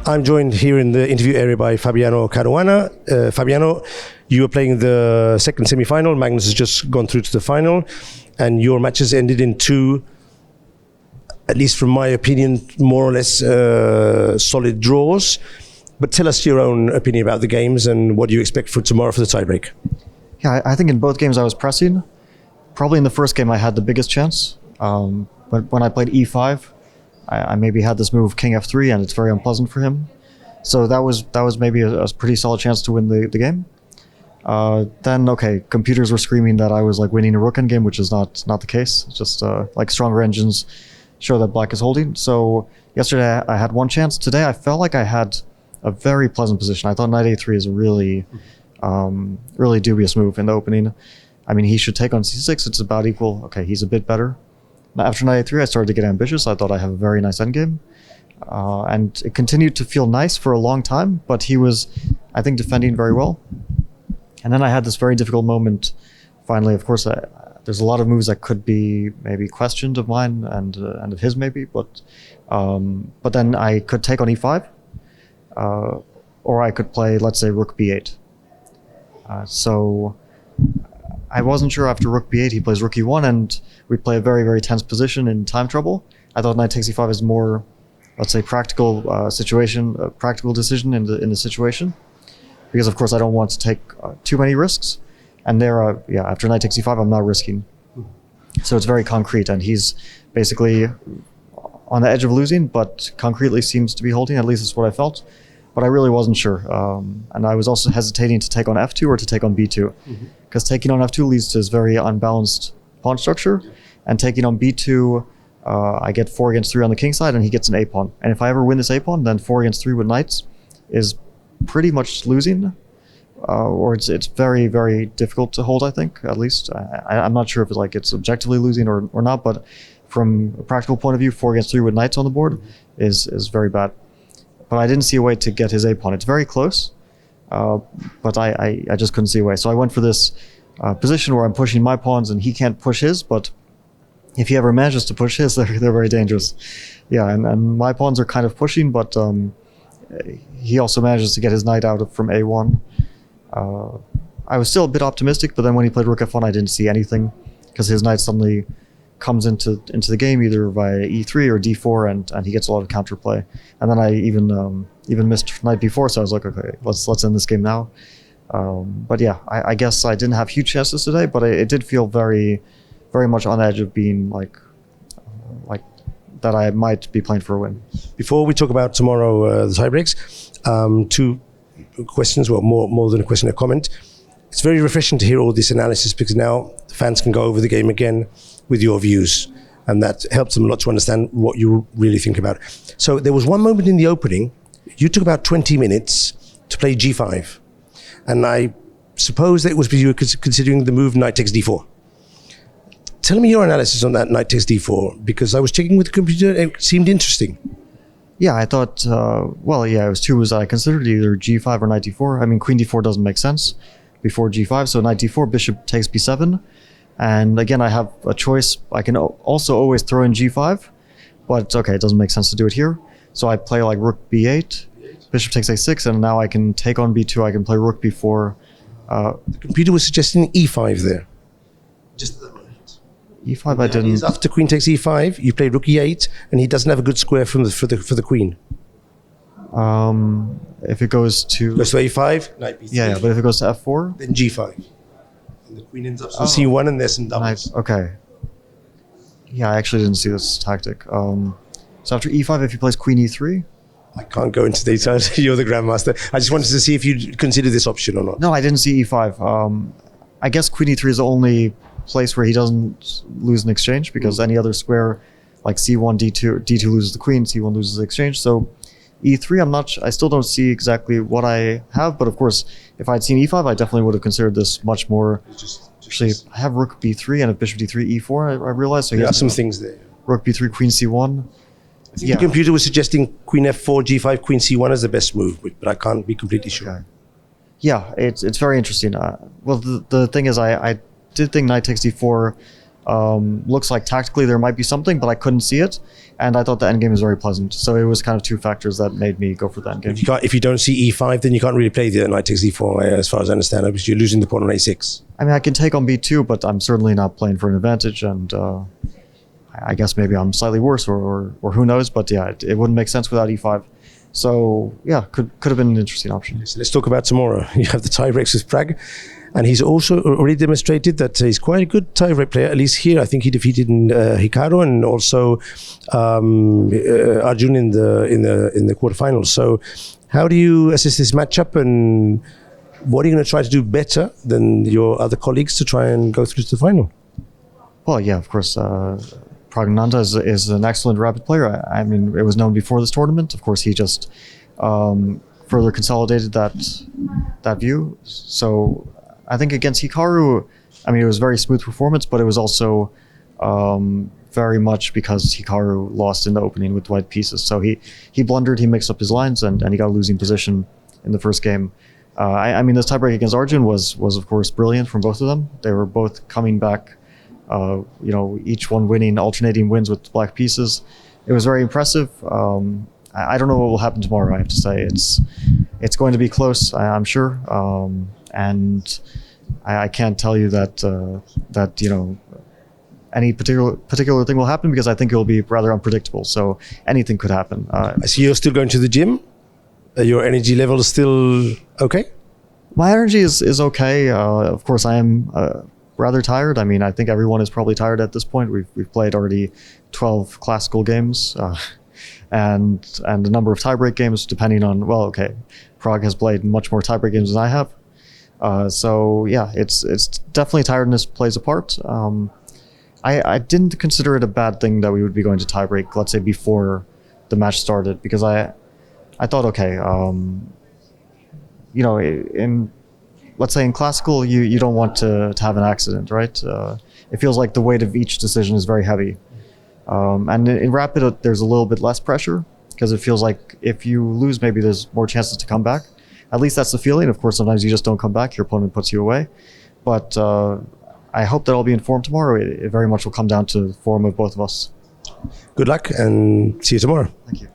I'm joined here in the interview area by Fabiano Caruana. Fabiano, you were playing the second semi-final. Magnus has just gone through to the final, and your matches ended in two, at least from my opinion, more or less solid draws. But tell us your own opinion about the games and what do you expect for tomorrow for the tiebreak. Yeah, I think in both games I was pressing. Probably in the first game I had the biggest chance. But when I played e5, I maybe had this move king f3, and it's very unpleasant for him. So that was maybe a pretty solid chance to win the game. Then okay, computers were screaming that I was like winning a rook endgame, which is not the case. It's just like stronger engines show that black is holding. So yesterday I had one chance. Today I felt like I had a very pleasant position. I thought knight a3 is a really really dubious move in the opening. I mean, he should take on c6. It's about equal. Okay, he's a bit better. After knight a3, I started to get ambitious. I thought I have a very nice endgame. And it continued to feel nice for a long time, but he was, I think, defending very well. And then I had this very difficult moment. Finally, of course, there's a lot of moves that could be maybe questioned of mine and of his maybe, but then I could take on e5, or I could play, let's say, rook b8. So I wasn't sure after rook b8, he plays rook e1, and we play a very, very tense position in time trouble. I thought knight takes e5 is more, let's say, practical situation, a practical decision in the situation, because of course I don't want to take too many risks. And there, yeah, after knight takes e5, I'm not risking. So it's very concrete, and he's basically on the edge of losing, but concretely seems to be holding. At least that's what I felt. But I really wasn't sure. And I was also hesitating to take on f2 or to take on b2. Because taking on f2 leads to this very unbalanced pawn structure. And taking on b2, I get 4 against 3 on the king side, and he gets an a pawn. And if I ever win this a pawn, then 4 against 3 with knights is pretty much losing. Or it's very, very difficult to hold, I think, at least. I'm not sure if it's objectively losing or not, but from a practical point of view, 4 against 3 with knights on the board is very bad. But I didn't see a way to get his a pawn. It's very close, but I just couldn't see a way. So I went for this position where I'm pushing my pawns and he can't push his, but if he ever manages to push his, they're very dangerous. Yeah, and my pawns are kind of pushing, but he also manages to get his knight out from a1. I was still a bit optimistic, but then when he played rook f1, I didn't see anything, because his knight suddenly comes into the game either via e3 or d4, and he gets a lot of counterplay. And then I even missed knight b4, so I was like, okay, let's end this game now. But yeah, I guess I didn't have huge chances today, but it did feel very, very much on the edge of being like that I might be playing for a win. Before we talk about tomorrow, the tiebreaks, two questions, well, more than a question, a comment. It's very refreshing to hear all this analysis, because now the fans can go over the game again with your views, and that helps them a lot to understand what you really think about it. So there was one moment in the opening, you took about 20 minutes to play g5, and I suppose that it was because you were considering the move knight takes d4. Tell me your analysis on that knight takes d4, because I was checking with the computer and it seemed interesting. Yeah, I thought, well, yeah, it was two moves I considered, either g5 or knight d4. I mean, queen d4 doesn't make sense before g5, so knight d4, bishop takes b7. And again, I have a choice. I can also always throw in g5, but okay, it doesn't make sense to do it here. So I play like rook b8, bishop takes a6, and now I can take on b2, I can play rook b4. The computer was suggesting e5 there. Just at the moment. e5 I didn't. After queen takes e5, you play rook e8, and he doesn't have a good square for the queen. If it goes to a5, knight b3. Yeah, but if it goes to f4, then g5. And the queen ends up on c1, and there's some doubles. Nice. Okay. Yeah, I actually didn't see this tactic. So after e5, if he plays queen e3. I can't go into details. You're the grandmaster. I just wanted to see if you'd consider this option or not. No, I didn't see e5. I guess queen e3 is the only place where he doesn't lose an exchange, because any other square like c1, d2 loses the queen, c1 loses the exchange. So e3, I still don't see exactly what I have, but of course, if I'd seen e5, I definitely would have considered this much more. Actually, I have rook b3 and if bishop d3, e4, I realized. So there are some things there. Rook b3, queen c1. I think the computer was suggesting queen f4, g5, queen c1 as the best move, but I can't be completely sure. Okay. Yeah, it's very interesting. Well, the thing is, I did think knight takes d4 Looks like tactically there might be something, but I couldn't see it. And I thought the endgame was very pleasant. So it was kind of two factors that made me go for the endgame. If you don't see e5, then you can't really play the knight takes e4, as far as I understand, because you're losing the pawn on a6. I mean, I can take on b2, but I'm certainly not playing for an advantage. And I guess maybe I'm slightly worse, or who knows. But yeah, it wouldn't make sense without e5. So yeah, could have been an interesting option. So let's talk about tomorrow. You have the tiebreaks with Prag, and he's also already demonstrated that he's quite a good tiebreak player. At least here, I think he defeated Hikaru and also Arjun in the quarterfinals. So, how do you assess this matchup, and what are you going to try to do better than your other colleagues to try and go through to the final? Well, yeah, of course. Pragnananda is an excellent rapid player. I mean, it was known before this tournament. Of course, he just further consolidated that view. So I think against Hikaru, I mean, it was very smooth performance, but it was also very much because Hikaru lost in the opening with white pieces. So he blundered, he mixed up his lines, and he got a losing position in the first game. I mean, this tiebreak against Arjun was of course brilliant from both of them. They were both coming back. Each one winning alternating wins with black pieces. It was very impressive. I don't know what will happen tomorrow. I have to say it's going to be close. I'm sure, and I can't tell you that any particular thing will happen, because I think it will be rather unpredictable. So anything could happen. I see you're still going to the gym. Your energy level is still okay? My energy is okay. Of course, I am rather tired. I mean, I think everyone is probably tired at this point. We've played already 12 classical games and a number of tiebreak games, depending on, well, okay, Prague has played much more tiebreak games than I have. So yeah, it's definitely tiredness plays a part. I didn't consider it a bad thing that we would be going to tiebreak, let's say before the match started, because I thought, okay, let's say in classical, you don't want to have an accident, right? It feels like the weight of each decision is very heavy. And in rapid, there's a little bit less pressure, because it feels like if you lose, maybe there's more chances to come back. At least that's the feeling. Of course, sometimes you just don't come back. Your opponent puts you away. But I hope that I'll be informed tomorrow. It very much will come down to the form of both of us. Good luck, and see you tomorrow. Thank you.